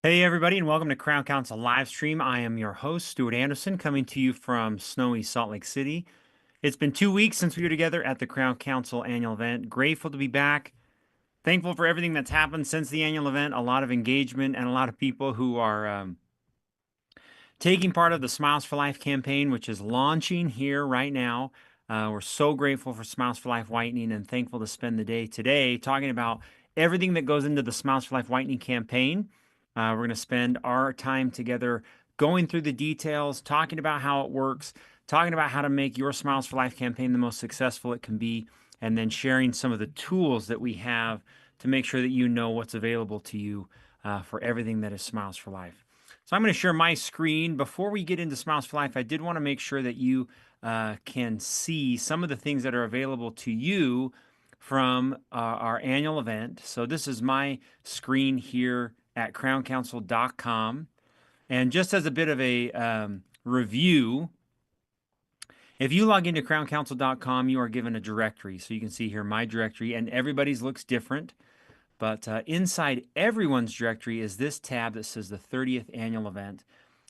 Hey, everybody, and welcome to Crown Council live stream. I am your host, Stuart Anderson, coming to you from snowy Salt Lake City. It's been 2 weeks since we were together at the Crown Council annual event. Grateful to be back. Thankful for everything that's happened since the annual event. A lot of engagement and a lot of people who are taking part of the Smiles for Life campaign, which is launching here right now. We're so grateful for Smiles for Life Whitening and thankful to spend the day today talking about everything that goes into the Smiles for Life Whitening campaign. We're going to spend our time together going through the details, talking about how it works, talking about how to make your Smiles for Life campaign the most successful it can be, and then sharing some of the tools that we have to make sure that you know what's available to you for everything that is Smiles for Life. So I'm going to share my screen. Before we get into Smiles for Life, I did want to make sure that you can see some of the things that are available to you from our annual event. So this is my screen here at crowncouncil.com. And just as a bit of a review, if you log into crowncouncil.com, you are given a directory. So you can see here my directory, and everybody's looks different. But inside everyone's directory is this tab that says the 30th annual event.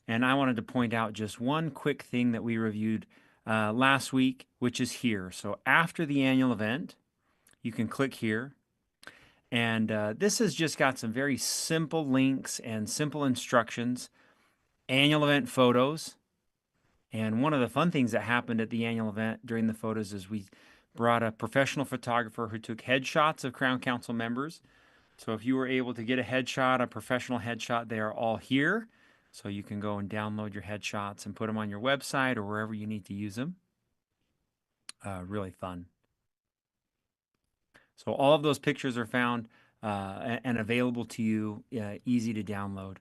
And I wanted to point out just one quick thing that we reviewed last week, which is here. So after the annual event, you can click here. And this has just got some very simple links and simple instructions, annual event photos. And one of the fun things that happened at the annual event during the photos is we brought a professional photographer who took headshots of Crown Council members. So if you were able to get a headshot, a professional headshot, they are all here. So you can go and download your headshots and put them on your website or wherever you need to use them. Really fun. So all of those pictures are found and available to you, easy to download.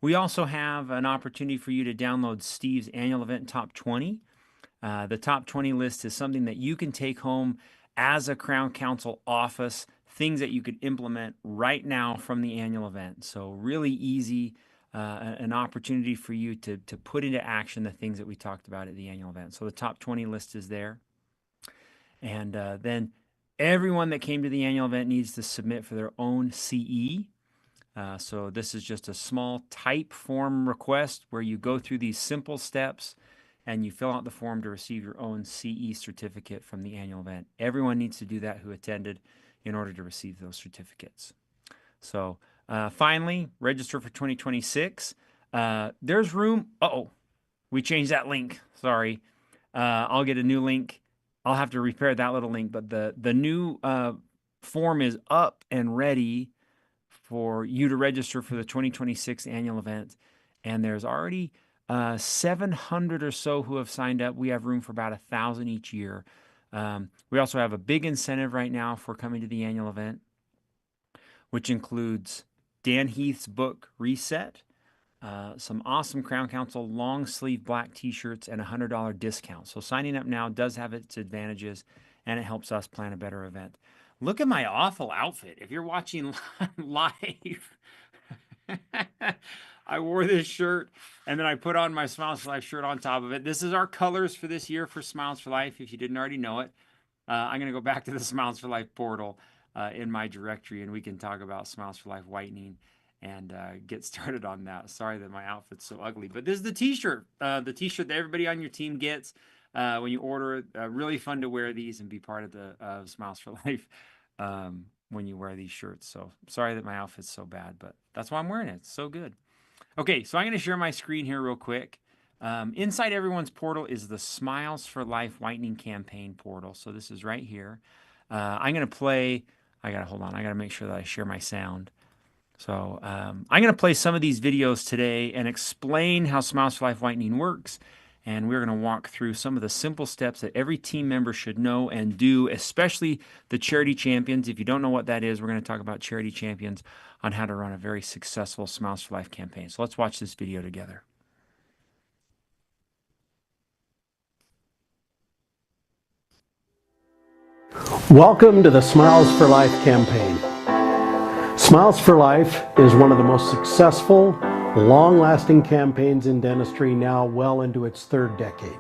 We also have an opportunity for you to download Steve's annual event top 20. The top 20 list is something that you can take home as a Crown Council office, things that you could implement right now from the annual event. So really easy, an opportunity for you to put into action the things that we talked about at the annual event. So the top 20 list is there. And then everyone that came to the annual event needs to submit for their own CE. So this is just a small type form request where you go through these simple steps and you fill out the form to receive your own CE certificate from the annual event. Everyone needs to do that who attended in order to receive those certificates. So finally, register for 2026. There's room. Uh-oh, we changed that link. Sorry. I'll get a new link. I'll have to repair that little link, but the new form is up and ready for you to register for the 2026 annual event. And there's already 700 or so who have signed up. We have room for about 1,000 each year. We also have a big incentive right now for coming to the annual event, which includes Dan Heath's book, Reset, some awesome Crown Council long sleeve black t-shirts, and a $100 discount. So signing up now does have its advantages, and it helps us plan a better event. Look at my awful outfit. If you're watching live, I wore this shirt and then I put on my Smiles for Life shirt on top of it. This is our colors for this year for Smiles for Life, if you didn't already know it. I'm going to go back to the Smiles for Life portal in my directory, and we can talk about Smiles for Life whitening and get started on that. Sorry that my outfit's so ugly, but this is the t-shirt that everybody on your team gets when you order it. Really fun to wear these and be part of the Smiles for Life when you wear these shirts. So sorry that my outfit's so bad, but that's why I'm wearing it. It's so good. Okay, so I'm going to share my screen here real quick. Inside everyone's portal is the Smiles for Life Whitening Campaign portal. So this is right here. I'm going to play. Hold on. I got to make sure that I share my sound. So I'm going to play some of these videos today and explain how Smiles for Life Whitening works. And we're going to walk through some of the simple steps that every team member should know and do, especially the Charity Champions. If you don't know what that is, we're going to talk about Charity Champions on how to run a very successful Smiles for Life campaign. So let's watch this video together. Welcome to the Smiles for Life campaign. Smiles for Life is one of the most successful, long-lasting campaigns in dentistry, now well into its third decade.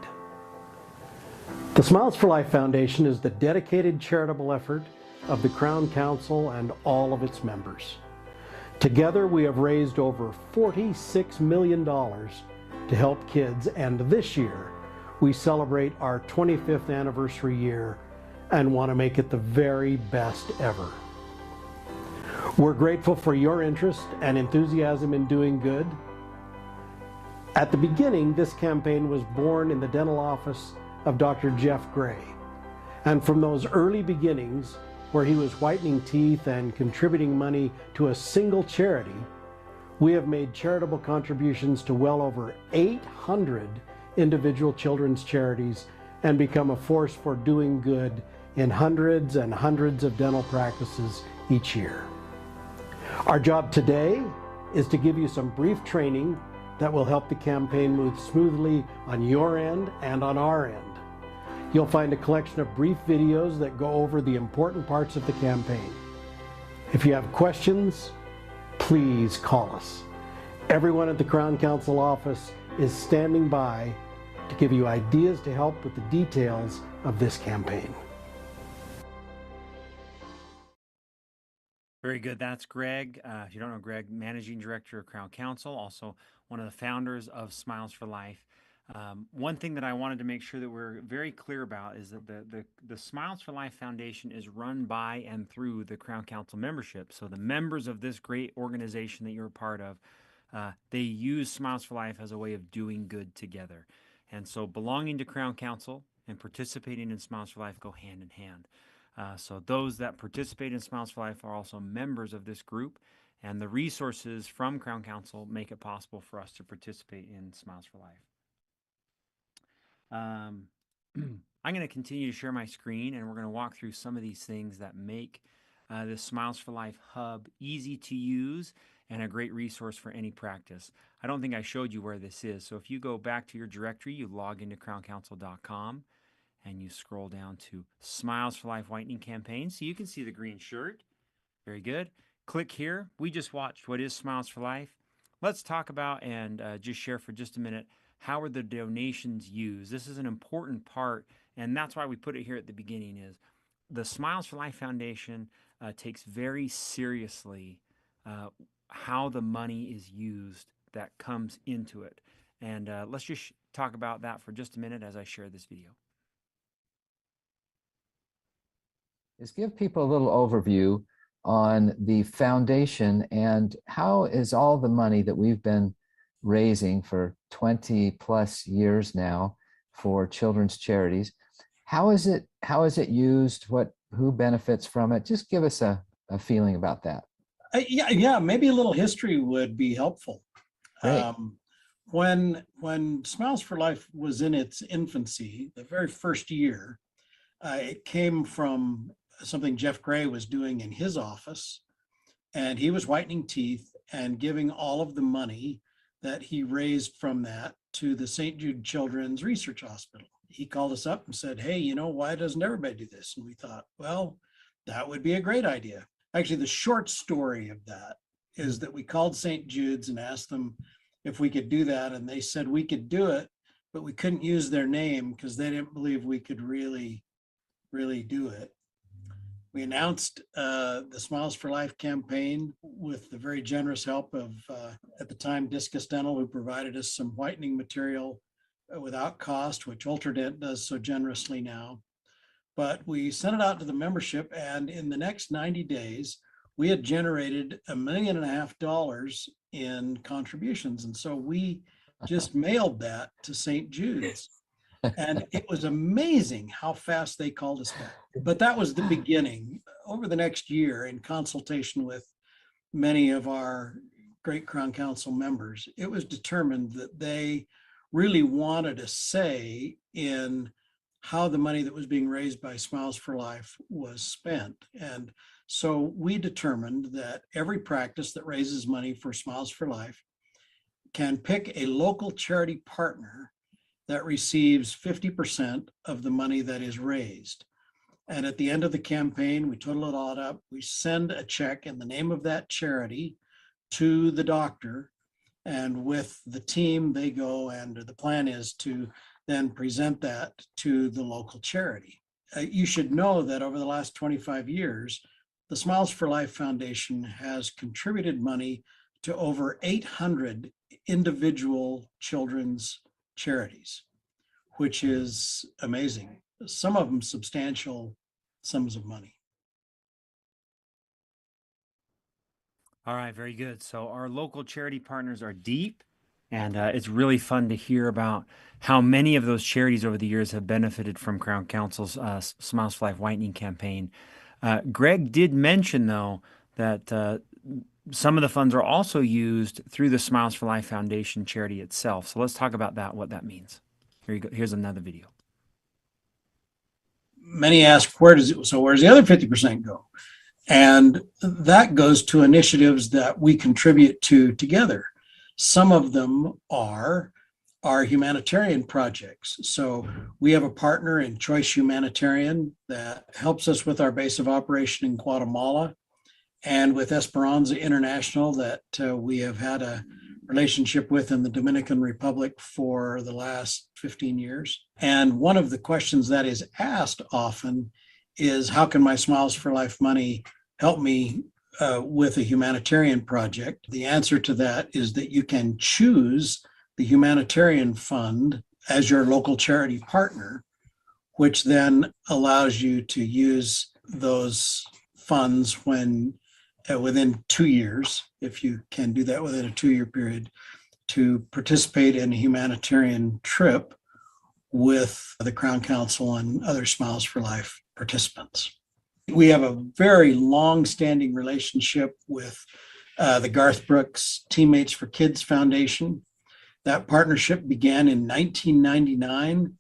The Smiles for Life Foundation is the dedicated charitable effort of the Crown Council and all of its members. Together, we have raised over $46 million to help kids, and this year, we celebrate our 25th anniversary year and want to make it the very best ever. We're grateful for your interest and enthusiasm in doing good. At the beginning, this campaign was born in the dental office of Dr. Jeff Gray. And from those early beginnings, where he was whitening teeth and contributing money to a single charity, we have made charitable contributions to well over 800 individual children's charities and become a force for doing good in hundreds and hundreds of dental practices each year. Our job today is to give you some brief training that will help the campaign move smoothly on your end and on our end. You'll find a collection of brief videos that go over the important parts of the campaign. If you have questions, please call us. Everyone at the Crown Council office is standing by to give you ideas to help with the details of this campaign. Very good. That's Greg. If you don't know Greg, Managing Director of Crown Council, also one of the founders of Smiles for Life. One thing that I wanted to make sure that we're very clear about is that the Smiles for Life Foundation is run by and through the Crown Council membership. So the members of this great organization that you're a part of, they use Smiles for Life as a way of doing good together. And so belonging to Crown Council and participating in Smiles for Life go hand in hand. So those that participate in Smiles for Life are also members of this group, and the resources from Crown Council make it possible for us to participate in Smiles for Life. I'm going to continue to share my screen, and we're going to walk through some of these things that make the Smiles for Life hub easy to use and a great resource for any practice. I don't think I showed you where this is, so if you go back to your directory, you log into crowncouncil.com, and you scroll down to Smiles for Life Whitening Campaign, so you can see the green shirt. Very good. Click here. We just watched what is Smiles for Life. Let's talk about and just share for just a minute, how are the donations used? This is an important part, and that's why we put it here at the beginning, is the Smiles for Life Foundation takes very seriously how the money is used that comes into it. And let's just talk about that for just a minute as I share this video. Is give people a little overview on the foundation and how is all the money that we've been raising for 20 plus years now for children's charities. How is it used? Who benefits from it? Just give us a feeling about that. Yeah, maybe a little history would be helpful. Great. When Smiles for Life was in its infancy, the very first year, it came from something Jeff Gray was doing in his office, and he was whitening teeth and giving all of the money that he raised from that to the St. Jude Children's Research Hospital. He called us up and said, hey, why doesn't everybody do this? And we thought, well, that would be a great idea. Actually, the short story of that is that we called St. Jude's and asked them if we could do that. And they said we could do it, but we couldn't use their name because they didn't believe we could really do it. We announced the Smiles for Life campaign with the very generous help of, at the time, Discus Dental, who provided us some whitening material without cost, which Ultradent does so generously now. But we sent it out to the membership, and in the next 90 days, we had generated $1.5 million in contributions. And so we just mailed that to St. Jude's. And it was amazing how fast they called us back. But that was the beginning. Over the next year, in consultation with many of our great Crown Council members, it was determined that they really wanted a say in how the money that was being raised by Smiles for Life was spent. And so we determined that every practice that raises money for Smiles for Life can pick a local charity partner that receives 50% of the money that is raised. And at the end of the campaign, we total it all up. We send a check in the name of that charity to the doctor. And with the team, they go, and the plan is to then present that to the local charity. You should know that over the last 25 years, the Smiles for Life Foundation has contributed money to over 800 individual children's charities, which is amazing. Some of them substantial sums of money. All right, very good. So our local charity partners are deep, and it's really fun to hear about how many of those charities over the years have benefited from Crown Council's Smiles for Life Whitening campaign. Greg did mention, though, that some of the funds are also used through the Smiles for Life Foundation charity itself. So let's talk about that, what that means. Here you go. Here's another video. Many ask, where's the other 50% go? And that goes to initiatives that we contribute to together. Some of them are our humanitarian projects. So we have a partner in Choice Humanitarian that helps us with our base of operation in Guatemala, and with Esperanza International that we have had a relationship with in the Dominican Republic for the last 15 years. And one of the questions that is asked often is, how can my Smiles for Life money help me with a humanitarian project? The answer to that is that you can choose the humanitarian fund as your local charity partner, which then allows you to use those funds when within 2 years, if you can do that within a 2-year period, to participate in a humanitarian trip with the Crown Council and other Smiles for Life participants. We have a very long-standing relationship with the Garth Brooks Teammates for Kids Foundation. That partnership began in 1999,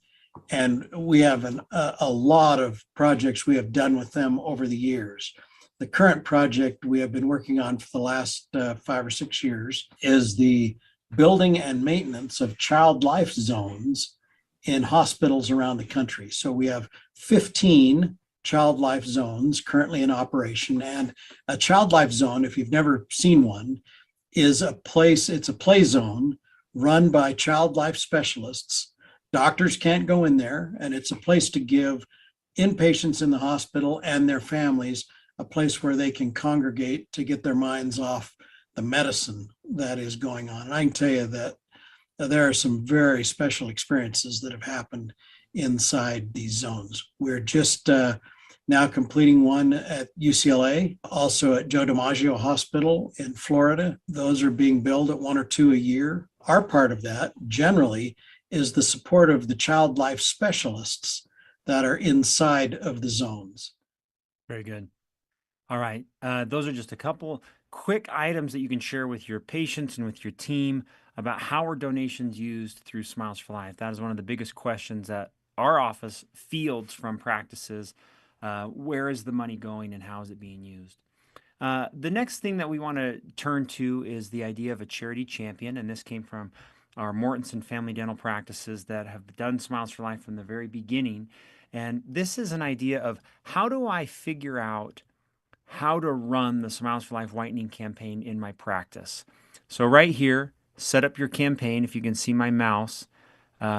and we have a lot of projects we have done with them over the years. The current project we have been working on for the last 5 or 6 years is the building and maintenance of child life zones in hospitals around the country. So we have 15 child life zones currently in operation. And a child life zone, if you've never seen one, is a place, it's a play zone run by child life specialists. Doctors can't go in there, and it's a place to give inpatients in the hospital and their families a place where they can congregate to get their minds off the medicine that is going on. And I can tell you that there are some very special experiences that have happened inside these zones. We're just now completing one at UCLA, also at Joe DiMaggio Hospital in Florida. Those are being billed at 1 or 2 a year. Our part of that generally is the support of the child life specialists that are inside of the zones. Very good. All right. Those are just a couple quick items that you can share with your patients and with your team about how are donations used through Smiles for Life. That is one of the biggest questions that our office fields from practices. Where is the money going and how is it being used? The next thing that we want to turn to is the idea of a charity champion. And this came from our Mortensen Family Dental practices that have done Smiles for Life from the very beginning. And this is an idea of, how do I figure out how to run the Smiles for Life whitening campaign in my practice? So right here, set up your campaign. If you can see my mouse,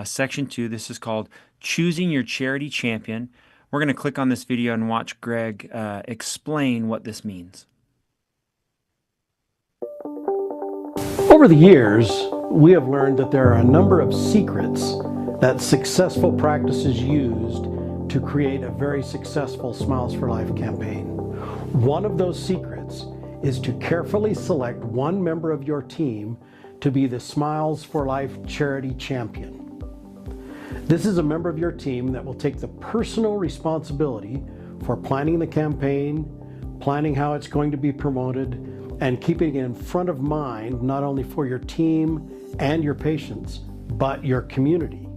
section 2, this is called Choosing Your Charity Champion. We're going to click on this video and watch Greg explain what this means. Over the years, we have learned that there are a number of secrets that successful practices used to create a very successful Smiles for Life campaign. One of those secrets is to carefully select one member of your team to be the Smiles for Life charity champion. This is a member of your team that will take the personal responsibility for planning the campaign, planning how it's going to be promoted, and keeping it in front of mind not only for your team and your patients, but your community.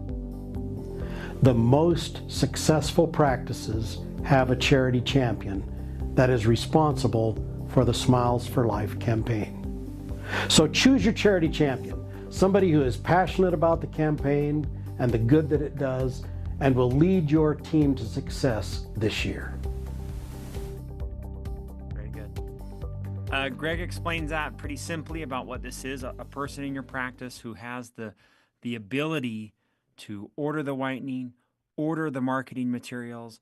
The most successful practices have a charity champion that is responsible for the Smiles for Life campaign. So choose your charity champion, somebody who is passionate about the campaign and the good that it does, and will lead your team to success this year. Very good. Greg explains that pretty simply about what this is, a person in your practice who has the ability to order the whitening, order the marketing materials,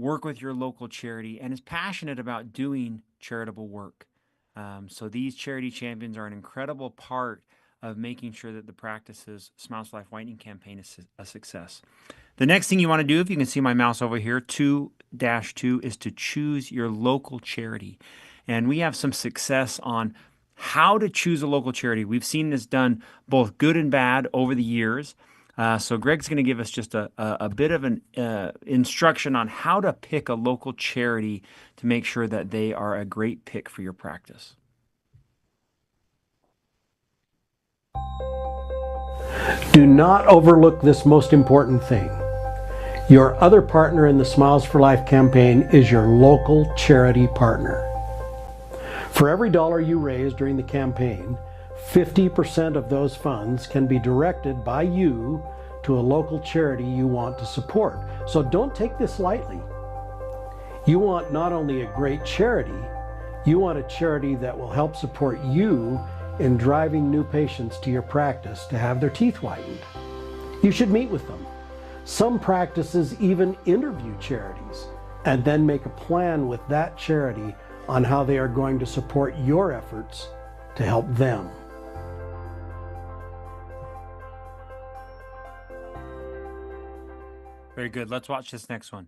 work with your local charity, and is passionate about doing charitable work. So these charity champions are an incredible part of making sure that the Practices Smiles for Life Whitening campaign is a success. The next thing you want to do, if you can see my mouse over here, 2-2, is to choose your local charity. And we have some success on how to choose a local charity. We've seen this done both good and bad over the years. So Greg's going to give us just a bit of an instruction on how to pick a local charity to make sure that they are a great pick for your practice. Do not overlook this most important thing. Your other partner in the Smiles for Life campaign is your local charity partner. For every dollar you raise during the campaign, 50% of those funds can be directed by you to a local charity you want to support. So don't take this lightly. You want not only a great charity, you want a charity that will help support you in driving new patients to your practice to have their teeth whitened. You should meet with them. Some practices even interview charities and then make a plan with that charity on how they are going to support your efforts to help them. Very good. Let's watch this next one.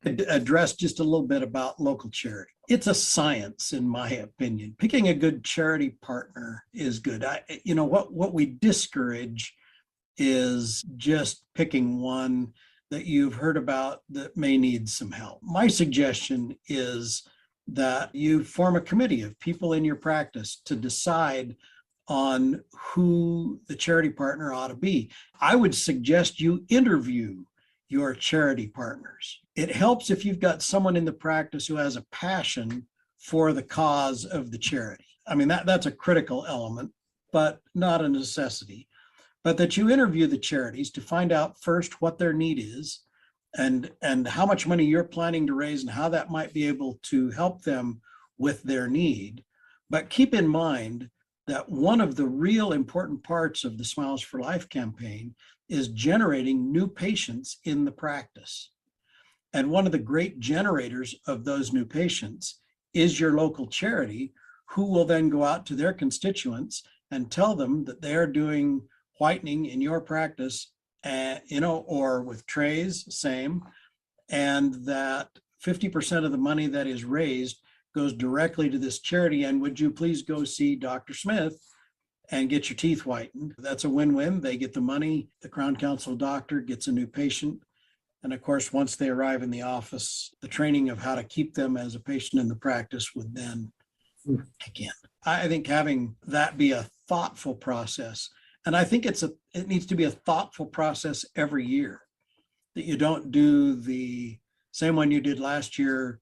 Address just a little bit about local charity. It's a science, in my opinion. Picking a good charity partner is good. What we discourage is just picking one that you've heard about that may need some help. My suggestion is that you form a committee of people in your practice to decide on who the charity partner ought to be. I would suggest you interview your charity partners. It helps if you've got someone in the practice who has a passion for the cause of the charity. I mean, that's a critical element, but not a necessity. But that you interview the charities to find out first what their need is and how much money you're planning to raise and how that might be able to help them with their need. But keep in mind that one of the real important parts of the Smiles for Life campaign is generating new patients in the practice. And one of the great generators of those new patients is your local charity, who will then go out to their constituents and tell them that they are doing whitening in your practice, or with trays, same, and that 50% of the money that is raised goes directly to this charity. And would you please go see Dr. Smith and get your teeth whitened? That's a win-win. They get the money, the Crown Council doctor gets a new patient. And of course, once they arrive in the office, the training of how to keep them as a patient in the practice would then kick in. I think having that be a thoughtful process, and I think it needs to be a thoughtful process every year, that you don't do the same one you did last year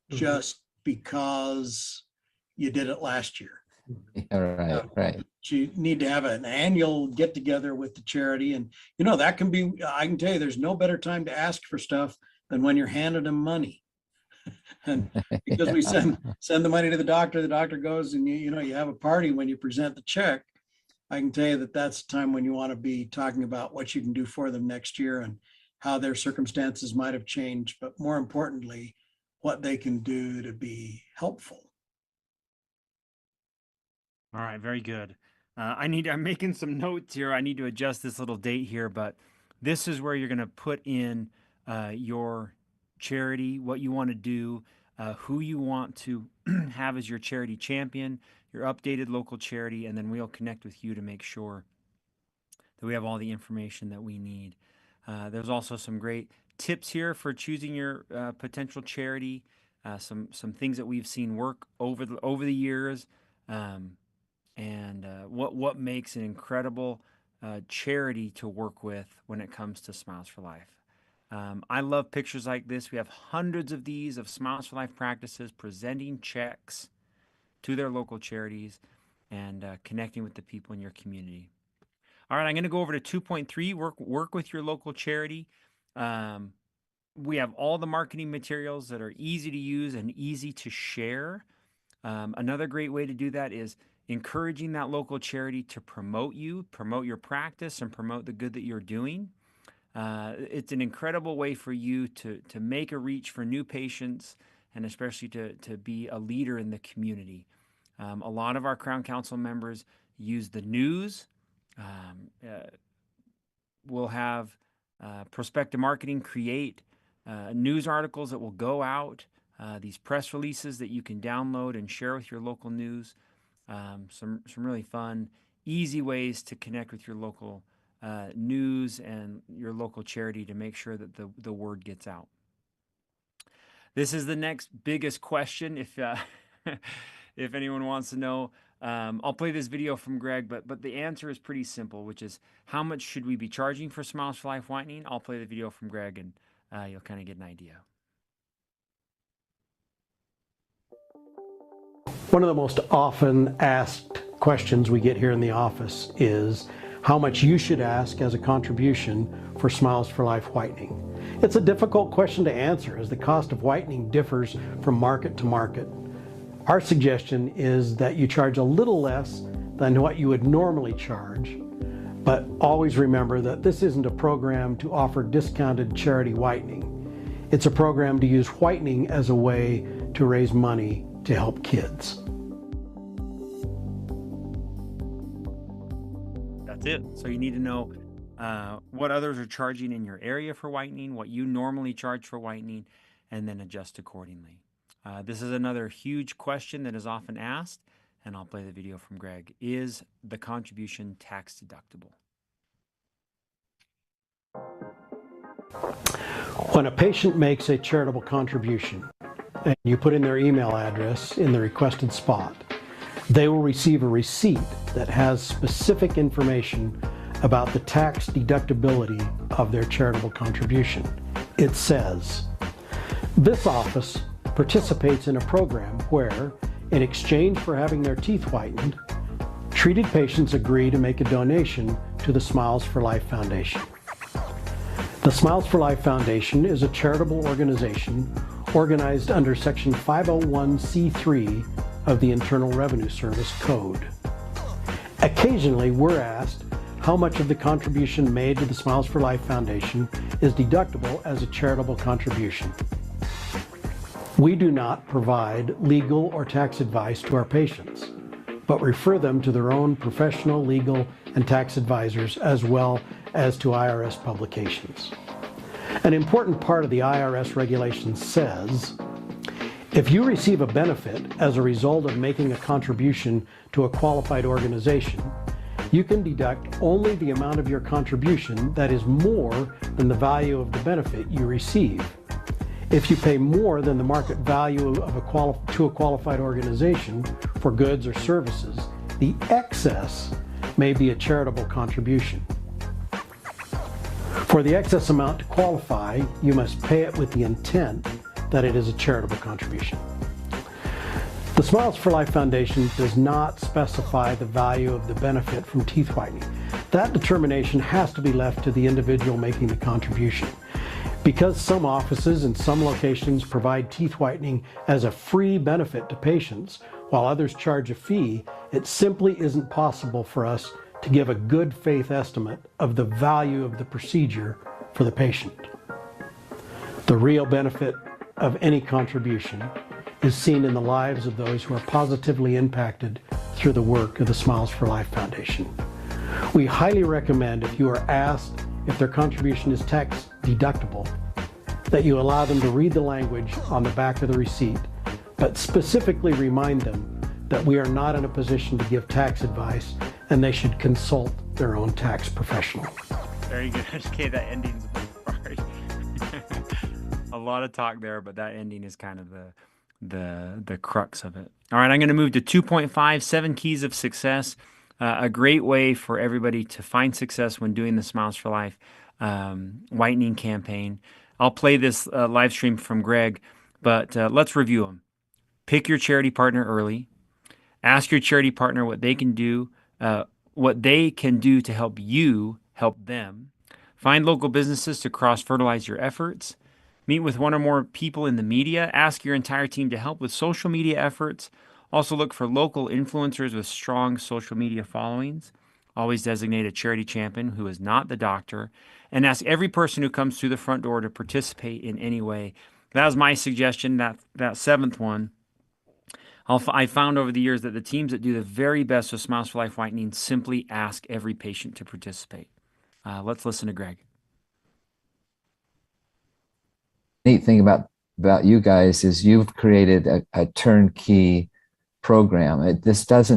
just because you did it last year. Yeah, right. You need to have an annual get together with the charity. And, that can be, I can tell you, there's no better time to ask for stuff than when you're handing them money. And because we send the money to the doctor goes and you have a party when you present the check. I can tell you that that's the time when you want to be talking about what you can do for them next year and how their circumstances might have changed, but more importantly, what they can do to be helpful. All right, very good. I'm making some notes here. I need to adjust this little date here, but this is where you're going to put in your charity, what you want to do, who you want to have as your charity champion, your updated local charity, and then we'll connect with you to make sure that we have all the information that we need. There's also some great tips here for choosing your potential charity, some things that we've seen work over the years. And what makes an incredible charity to work with when it comes to Smiles for Life. I love pictures like this. We have hundreds of these of Smiles for Life practices presenting checks to their local charities and connecting with the people in your community. All right, I'm going to go over to 2.3, work with your local charity. We have all the marketing materials that are easy to use and easy to share. Another great way to do that is encouraging that local charity to promote you, promote your practice, and promote the good that you're doing. It's an incredible way for you to make a reach for new patients, and especially to be a leader in the community. A lot of our Crown Council members use the news. We'll have Prospective Marketing create news articles that will go out, these press releases that you can download and share with your local news. Some really fun, easy ways to connect with your local news and your local charity to make sure that the word gets out. This is the next biggest question. If if anyone wants to know, I'll play this video from Greg, but the answer is pretty simple, which is how much should we be charging for Smiles for Life whitening? I'll play the video from Greg, and you'll kind of get an idea. One of the most often asked questions we get here in the office is how much you should ask as a contribution for Smiles for Life whitening. It's a difficult question to answer as the cost of whitening differs from market to market. Our suggestion is that you charge a little less than what you would normally charge, but always remember that this isn't a program to offer discounted charity whitening. It's a program to use whitening as a way to raise money to help kids. That's it. So you need to know what others are charging in your area for whitening, what you normally charge for whitening, and then adjust accordingly. This is another huge question that is often asked, and I'll play the video from Greg. Is the contribution tax deductible? When a patient makes a charitable contribution and you put in their email address in the requested spot, they will receive a receipt that has specific information about the tax deductibility of their charitable contribution. It says, "This office participates in a program where, in exchange for having their teeth whitened, treated patients agree to make a donation to the Smiles for Life Foundation." The Smiles for Life Foundation is a charitable organization organized under Section 501c3 of the Internal Revenue Service Code. Occasionally, we're asked how much of the contribution made to the Smiles for Life Foundation is deductible as a charitable contribution. We do not provide legal or tax advice to our patients, but refer them to their own professional legal and tax advisors as well as to IRS publications. An important part of the IRS regulations says, if you receive a benefit as a result of making a contribution to a qualified organization, you can deduct only the amount of your contribution that is more than the value of the benefit you receive. If you pay more than the market value of to a qualified organization for goods or services, the excess may be a charitable contribution. For the excess amount to qualify, you must pay it with the intent that it is a charitable contribution. The Smiles for Life Foundation does not specify the value of the benefit from teeth whitening. That determination has to be left to the individual making the contribution. Because some offices and some locations provide teeth whitening as a free benefit to patients, while others charge a fee, it simply isn't possible for us to give a good faith estimate of the value of the procedure for the patient. The real benefit of any contribution is seen in the lives of those who are positively impacted through the work of the Smiles for Life Foundation. We highly recommend, if you are asked if their contribution is tax deductible, that you allow them to read the language on the back of the receipt, but specifically remind them that we are not in a position to give tax advice and they should consult their own tax professional. Very good. Okay, that ending's a lot of talk there, but that ending is kind of the crux of it. All right, I'm going to move to 2.5, 7 keys of success. A great way for everybody to find success when doing the Smiles for Life whitening campaign. I'll play this live stream from Greg, but let's review them. Pick your charity partner early. Ask your charity partner what they can do to help you help them. Find local businesses to cross-fertilize your efforts. Meet with one or more people in the media. Ask your entire team to help with social media efforts. Also, look for local influencers with strong social media followings. Always designate a charity champion who is not the doctor, and ask every person who comes through the front door to participate in any way. That was my suggestion. That seventh one. I found over the years that the teams that do the very best with Smiles for Life whitening simply ask every patient to participate. Let's listen to Greg. Neat thing about you guys is you've created a turnkey program.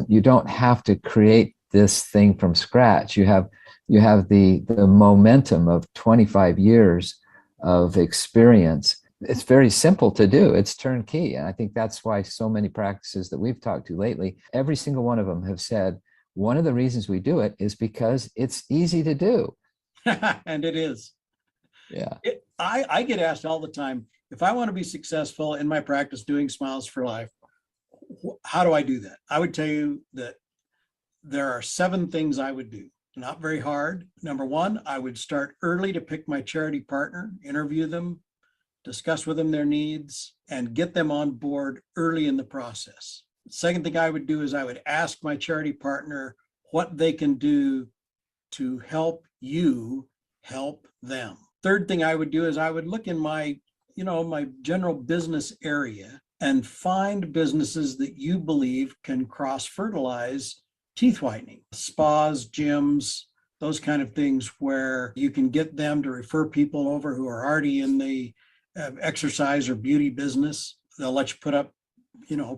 You don't have to create this thing from scratch. You have the momentum of 25 years of experience. It's very simple to do. It's turnkey. And I think that's why so many practices that we've talked to lately, every single one of them have said, one of the reasons we do it is because it's easy to do. And it is. Yeah. I get asked all the time, if I want to be successful in my practice doing Smiles for Life, how do I do that? I would tell you that there are 7 things I would do. Not very hard. Number 1, I would start early to pick my charity partner, interview them, discuss with them their needs, and get them on board early in the process. Second thing I would do is I would ask my charity partner what they can do to help you help them. Third thing I would do is I would look in my general business area and find businesses that you believe can cross-fertilize teeth whitening, spas, gyms, those kind of things where you can get them to refer people over who are already in the exercise or beauty business. They'll let you put up,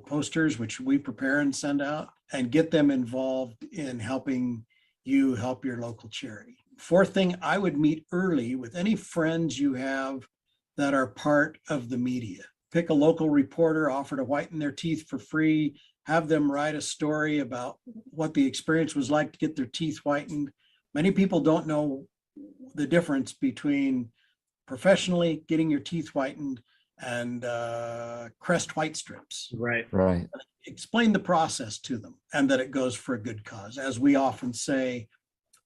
posters, which we prepare and send out, and get them involved in helping you help your local charity. Fourth thing, I would meet early with any friends you have that are part of the media. Pick a local reporter, offer to whiten their teeth for free, have them write a story about what the experience was like to get their teeth whitened. Many people don't know the difference between professionally getting your teeth whitened and Crest white strips. Right. Right. Explain the process to them and that it goes for a good cause. As we often say,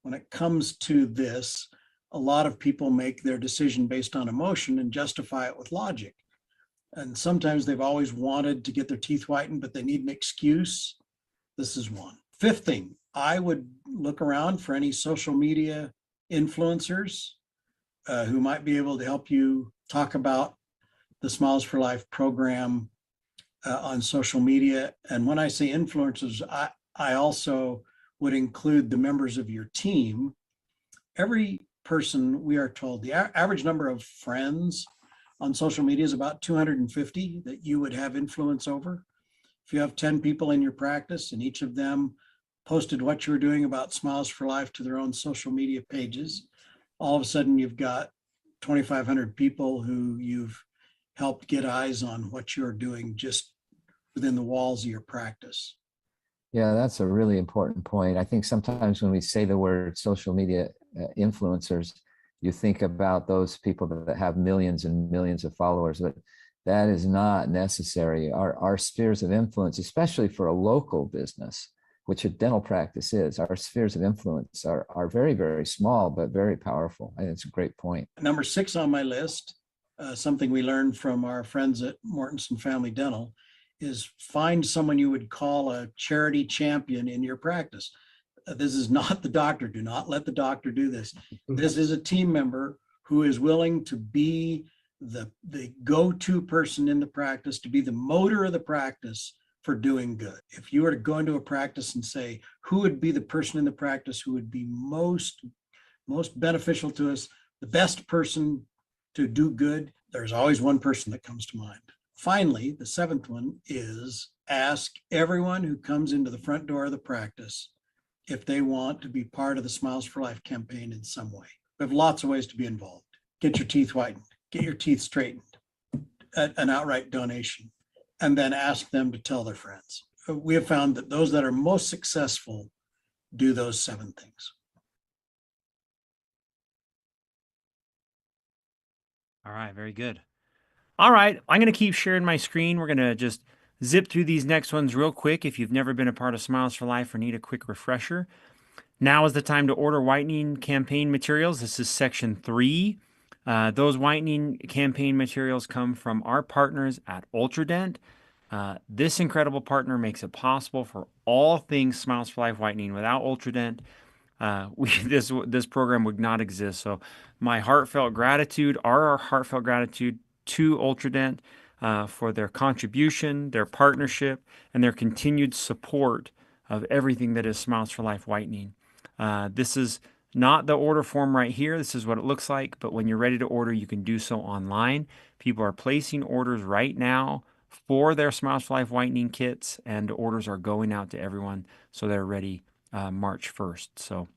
when it comes to this, a lot of people make their decision based on emotion and justify it with logic. And sometimes they've always wanted to get their teeth whitened, but they need an excuse. This is one. Fifth thing, I would look around for any social media influencers who might be able to help you talk about the Smiles for Life program on social media. And when I say influencers, I also would include the members of your team. Every person, we are told, the average number of friends on social media is about 250 that you would have influence over. If you have 10 people in your practice and each of them posted what you were doing about Smiles for Life to their own social media pages, all of a sudden you've got 2,500 people who you've helped get eyes on what you're doing just within the walls of your practice. Yeah, that's a really important point. I think sometimes when we say the word social media influencers, you think about those people that have millions and millions of followers, but that is not necessary. Our spheres of influence, especially for a local business, which a dental practice is, our spheres of influence are very, very small, but very powerful. I think it's a great point. Number 6 on my list, something we learned from our friends at Mortensen Family Dental, is find someone you would call a charity champion in your practice. This is not the doctor. Do not let the doctor do this. This is a team member who is willing to be the go-to person in the practice, to be the motor of the practice for doing good. If you were to go into a practice and say, who would be the person in the practice who would be most beneficial to us, the best person to do good, there's always one person that comes to mind. Finally, the 7th one is ask everyone who comes into the front door of the practice if they want to be part of the Smiles for Life campaign in some way. We have lots of ways to be involved. Get your teeth whitened, get your teeth straightened, an outright donation, and then ask them to tell their friends. We have found that those that are most successful do those 7 things. All right, very good. All right, I'm going to keep sharing my screen. We're going to just zip through these next ones real quick. If you've never been a part of Smiles for Life or need a quick refresher, now is the time to order whitening campaign materials. This is section 3. Those whitening campaign materials come from our partners at Ultradent. This incredible partner makes it possible for all things Smiles for Life Whitening. Without Ultradent, this program would not exist. So my heartfelt gratitude, our heartfelt gratitude to Ultradent for their contribution, their partnership, and their continued support of everything that is Smiles for Life Whitening. This is not the order form right here. This is what it looks like, but when you're ready to order, you can do so online. People are placing orders right now for their Smiles for Life Whitening kits, and orders are going out to everyone so they're ready March 1st. So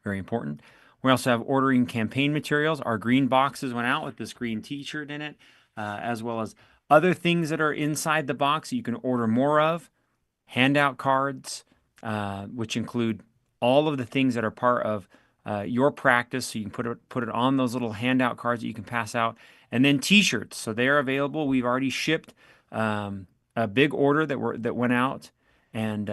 very important. We also have ordering campaign materials. Our green boxes went out with this green t-shirt in it, as well as other things that are inside the box that you can order more of. Handout cards, which include all of the things that are part of your practice. So you can put it on those little handout cards that you can pass out. And then t-shirts. So they're available. We've already shipped a big order that went out, and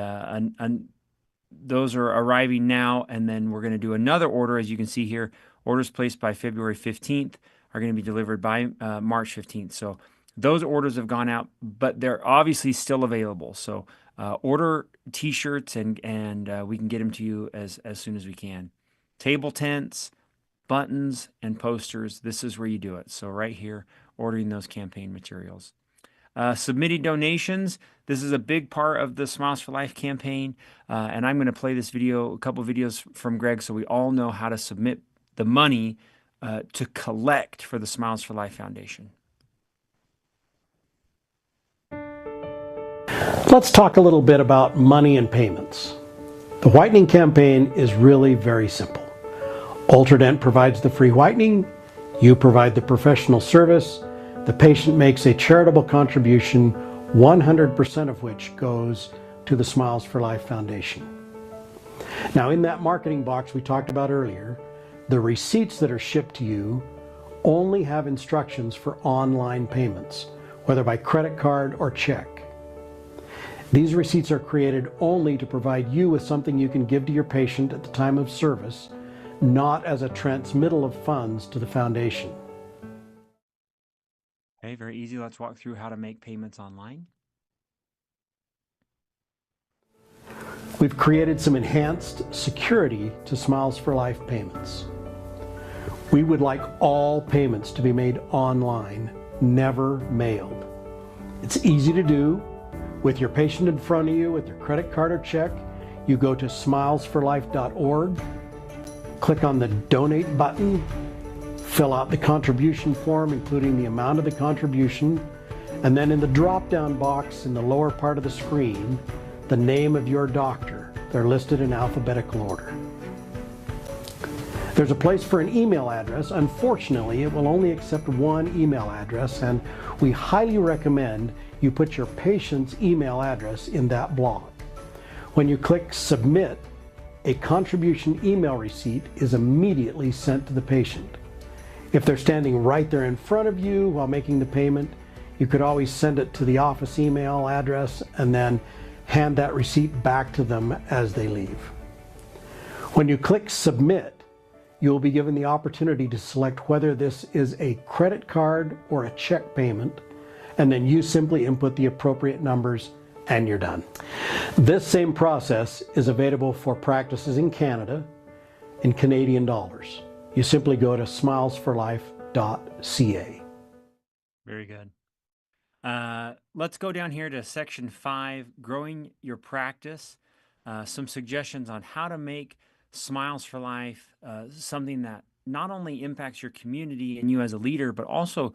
those are arriving now. And then we're going to do another order, as you can see here. Orders placed by February 15th are going to be delivered by March 15th. So those orders have gone out, but they're obviously still available. So order t-shirts and we can get them to you as soon as we can. Table tents, buttons, and posters. This is where you do it. So right here, ordering those campaign materials. Submitting donations. This is a big part of the Smiles for Life campaign. And I'm going to play this video, a couple videos from Greg, so we all know how to submit the money to collect for the Smiles for Life Foundation. Let's talk a little bit about money and payments. The whitening campaign is really very simple. Ultradent provides the free whitening, you provide the professional service, the patient makes a charitable contribution, 100% of which goes to the Smiles for Life Foundation. Now, in that marketing box we talked about earlier, the receipts that are shipped to you only have instructions for online payments, whether by credit card or check. These receipts are created only to provide you with something you can give to your patient at the time of service, not as a transmittal of funds to the foundation. Okay, very easy. Let's walk through how to make payments online. We've created some enhanced security to Smiles for Life payments. We would like all payments to be made online, never mailed. It's easy to do. With your patient in front of you, with your credit card or check, you go to smilesforlife.org, click on the donate button, fill out the contribution form, including the amount of the contribution, and then in the drop-down box in the lower part of the screen, the name of your doctor. They're listed in alphabetical order. There's a place for an email address. Unfortunately, it will only accept one email address, and we highly recommend you put your patient's email address in that block. When you click Submit, a contribution email receipt is immediately sent to the patient. If they're standing right there in front of you while making the payment, you could always send it to the office email address and then hand that receipt back to them as they leave. When you click Submit, you will be given the opportunity to select whether this is a credit card or a check payment, and then you simply input the appropriate numbers and you're done. This same process is available for practices in Canada in Canadian dollars. You simply go to smilesforlife.ca. Very good. Let's go down here to section 5, growing your practice. Some suggestions on how to make Smiles for Life something that not only impacts your community and you as a leader, but also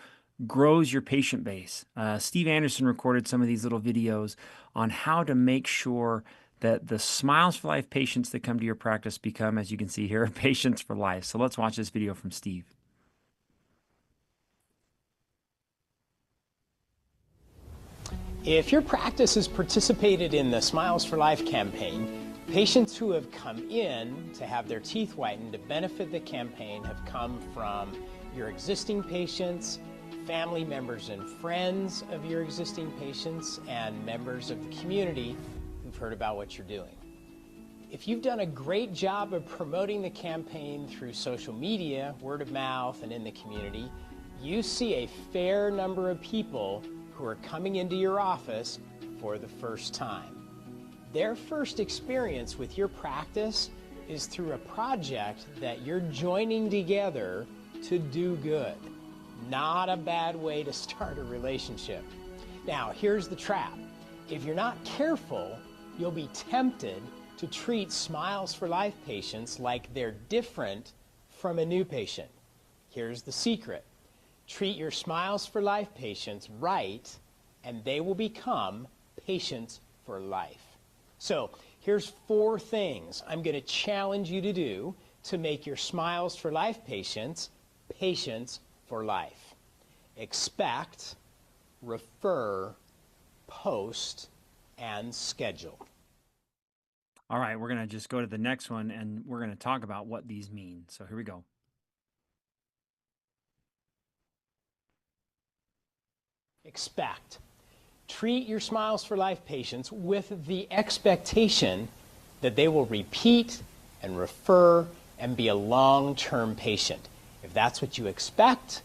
grows your patient base. Steve Anderson recorded some of these little videos on how to make sure that the Smiles for Life patients that come to your practice become, as you can see here, patients for life. So let's watch this video from Steve. If your practice has participated in the Smiles for Life campaign, patients who have come in to have their teeth whitened to benefit the campaign have come from your existing patients, family members and friends of your existing patients, and members of the community who've heard about what you're doing. If you've done a great job of promoting the campaign through social media, word of mouth, and in the community, you see a fair number of people who are coming into your office for the first time. Their first experience with your practice is through a project that you're joining together to do good. Not a bad way to start a relationship. Now, here's the trap. If you're not careful, you'll be tempted to treat Smiles for Life patients like they're different from a new patient. Here's the secret. Treat your Smiles for Life patients right, and they will become patients for life. So here's 4 things I'm going to challenge you to do to make your Smiles for Life patients patients for life. Expect, refer, post, and schedule. All right, we're going to just go to the next one and we're going to talk about what these mean. So here we go. Expect. Treat your Smiles for Life patients with the expectation that they will repeat and refer and be a long-term patient. If that's what you expect,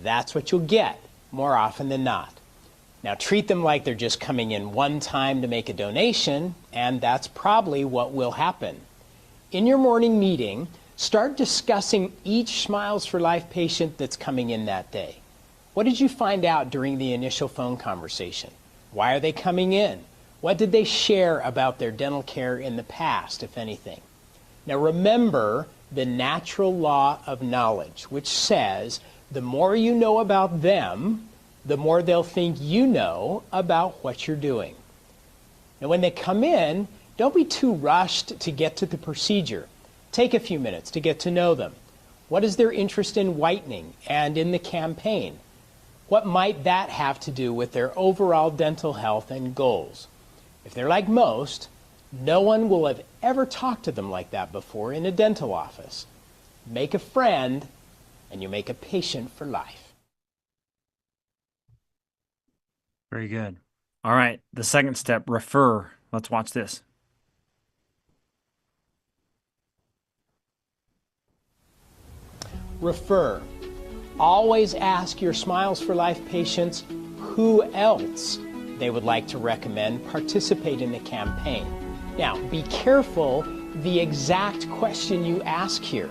that's what you'll get more often than not. Now, treat them like they're just coming in one time to make a donation, and that's probably what will happen. In your morning meeting, start discussing each Smiles for Life patient that's coming in that day. What did you find out during the initial phone conversation? Why are they coming in? What did they share about their dental care in the past, if anything? Now, remember the natural law of knowledge, which says the more you know about them, the more they'll think you know about what you're doing. Now, when they come in, don't be too rushed to get to the procedure. Take a few minutes to get to know them. What is their interest in whitening and in the campaign? What might that have to do with their overall dental health and goals? If they're like most, no one will have ever talked to them like that before in a dental office. Make a friend, and you make a patient for life. Very good. All right, the second step, refer. Let's watch this. Refer. Always ask your Smiles for Life patients who else they would like to recommend participate in the campaign. Now, be careful the exact question you ask here.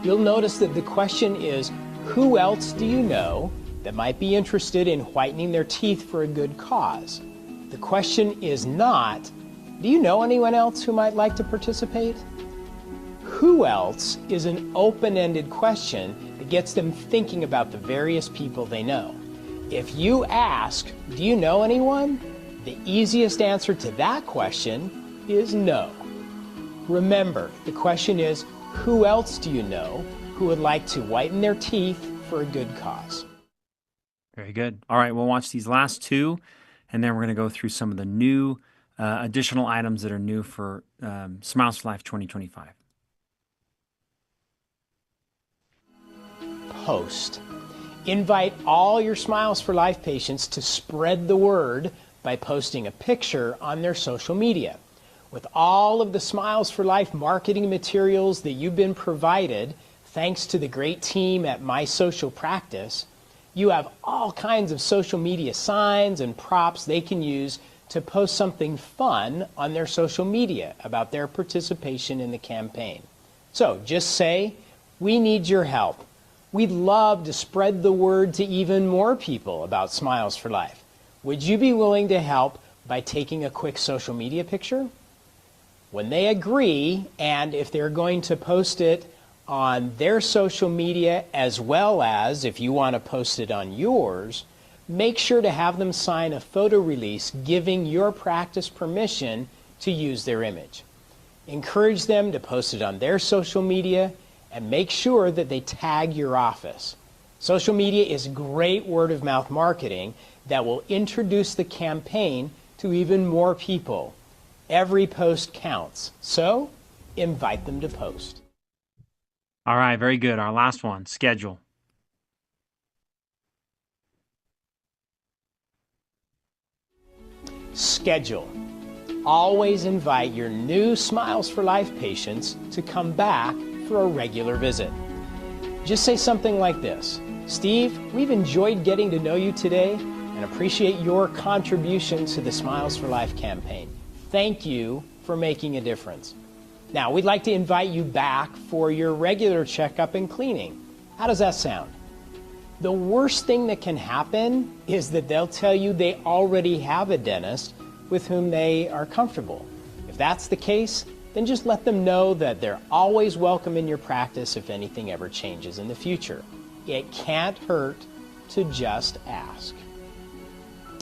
You'll notice that the question is, who else do you know that might be interested in whitening their teeth for a good cause? The question is not, do you know anyone else who might like to participate? Who else is an open-ended question that gets them thinking about the various people they know. If you ask, do you know anyone? The easiest answer to that question is no. Remember, the question is, who else do you know who would like to whiten their teeth for a good cause? Very good. All right, we'll watch these last 2, and then we're going to go through some of the new additional items that are new for Smiles for Life 2025. Post. Invite all your Smiles for Life patients to spread the word by posting a picture on their social media. With all of the Smiles for Life marketing materials that you've been provided, thanks to the great team at My Social Practice, you have all kinds of social media signs and props they can use to post something fun on their social media about their participation in the campaign. So just say, we need your help. We'd love to spread the word to even more people about Smiles for Life. Would you be willing to help by taking a quick social media picture? When they agree, and if they're going to post it on their social media as well as if you want to post it on yours, make sure to have them sign a photo release giving your practice permission to use their image. Encourage them to post it on their social media and make sure that they tag your office. Social media is great word-of-mouth marketing that will introduce the campaign to even more people. Every post counts, so invite them to post. All right, very good. Our last one, schedule. Schedule. Always invite your new Smiles for Life patients to come back for a regular visit. Just say something like this: Steve, we've enjoyed getting to know you today, and appreciate your contribution to the Smiles for Life campaign. Thank you for making a difference. Now, we'd like to invite you back for your regular checkup and cleaning. How does that sound? The worst thing that can happen is that they'll tell you they already have a dentist with whom they are comfortable. If that's the case, then just let them know that they're always welcome in your practice if anything ever changes in the future. It can't hurt to just ask.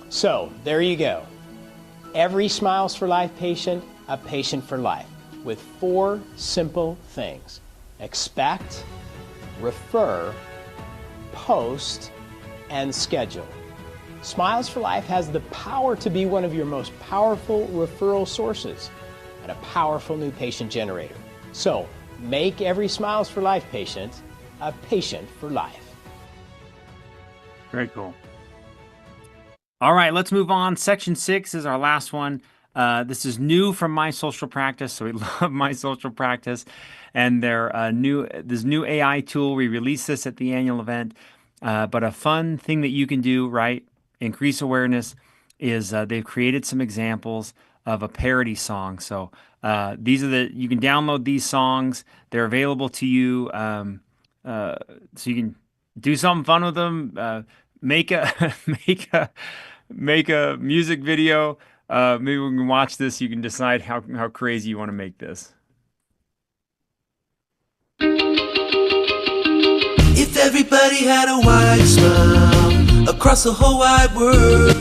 So, there you go. Every Smiles for Life patient, a patient for life, with 4 simple things: expect, refer, post, and schedule. Smiles for Life has the power to be one of your most powerful referral sources and a powerful new patient generator. So, make every Smiles for Life patient a patient for life. Very cool. All right, let's move on. Section 6 is our last one. This is new from My Social Practice, so we love My Social Practice, and their this new AI tool. We released this at the annual event, but a fun thing that you can do, right, increase awareness, is they've created some examples of a parody song. So these are you can download these songs. They're available to you, so you can do something fun with them. Make a make a music video. Maybe we can watch this. You can decide how crazy you want to make this. If everybody had a wide smile across the whole wide world,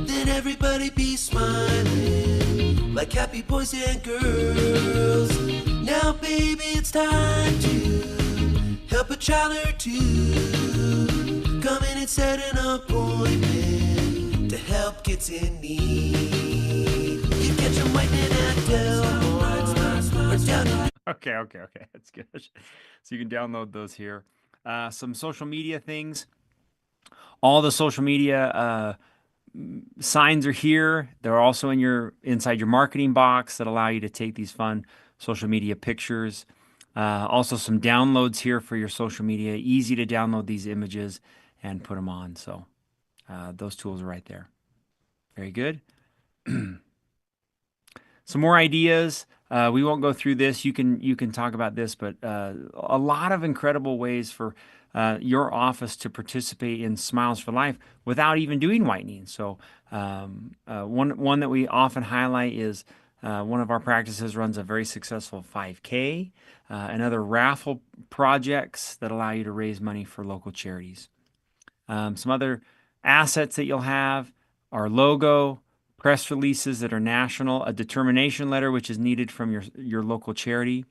then everybody be smiling like happy boys and girls. Now, baby, it's time to help a child or two. Come in and set an appointment to help kids in need. You catch them whitening at Delmar or down in Okay, that's good. So you can download those here. Some social media things. All the social media signs are here. They're also inside your marketing box that allow you to take these fun social media pictures. Also some downloads here for your social media. Easy to download these images and put them on. So those tools are right there. Very good. Some more ideas. We won't go through this. You can talk about this, but a lot of incredible ways for your office to participate in Smiles for Life without even doing whitening. So one that we often highlight is one of our practices runs a very successful 5K and other raffle projects that allow you to raise money for local charities. Some other assets that you'll have are logo, press releases that are national, a determination letter which is needed from your local charity,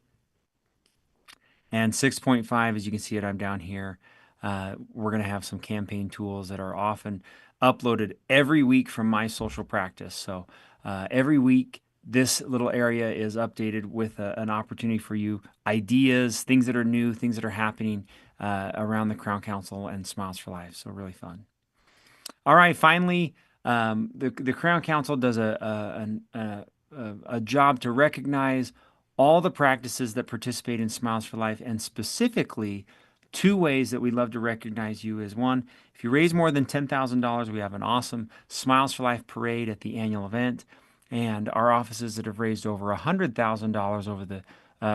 and 6.5, as you can see it, I'm down here. We're going to have some campaign tools that are often uploaded every week from My Social Practice. So every week, this little area is updated with an opportunity for you, ideas, things that are new, things that are happening around the Crown Council and Smiles for Life. So really fun. All right, finally, the Crown Council does a job to recognize all the practices that participate in Smiles for Life, and specifically 2 ways that we love to recognize you is: one, if you raise more than $10,000, we have an awesome Smiles for Life parade at the annual event, and our offices that have raised over $100,000 over the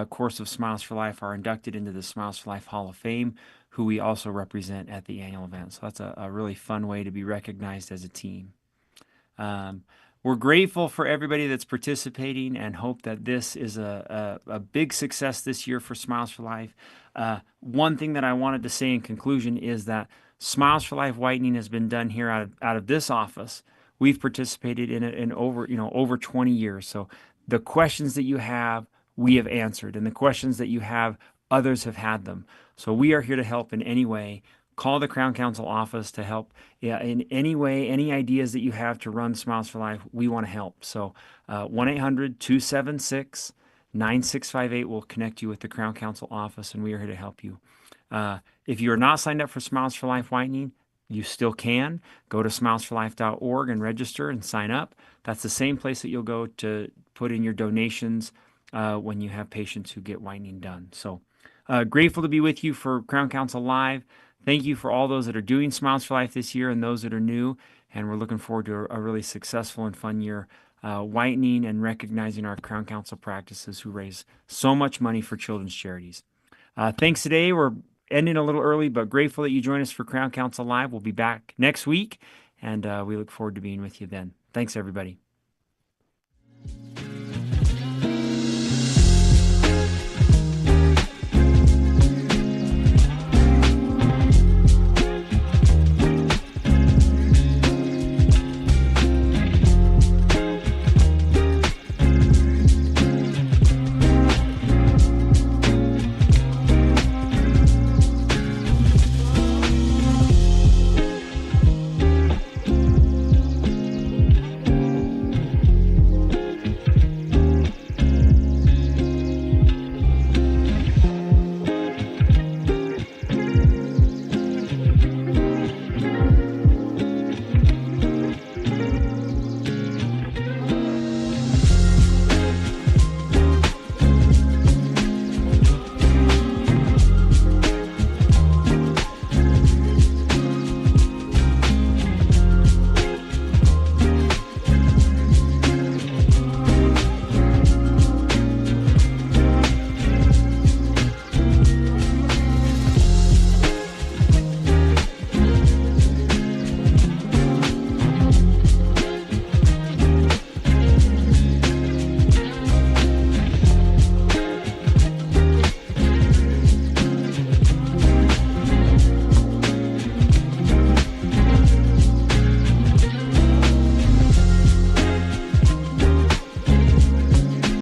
course of Smiles for Life are inducted into the Smiles for Life Hall of Fame, who we also represent at the annual event. So that's a really fun way to be recognized as a team. We're grateful for everybody that's participating and hope that this is a big success this year for Smiles for Life. One thing that I wanted to say in conclusion is that Smiles for Life whitening has been done here out of this office. We've participated in it in over 20 years. So the questions that you have, we have answered, and the questions that you have, others have had them. So we are here to help in any way. Call the Crown Council office to help in any way, any ideas that you have to run Smiles for Life. We want to help. So 1-800-276-9658 will connect you with the Crown Council office, and we are here to help you. If you are not signed up for Smiles for Life whitening, you still can. Go to smilesforlife.org and register and sign up. That's the same place that you'll go to put in your donations when you have patients who get whitening done. So grateful to be with you for Crown Council Live. Thank you for all those that are doing Smiles for Life this year and those that are new. And we're looking forward to a really successful and fun year, whitening and recognizing our Crown Council practices who raise so much money for children's charities. Thanks today. We're ending a little early, but grateful that you joined us for Crown Council Live. We'll be back next week, and we look forward to being with you then. Thanks, everybody.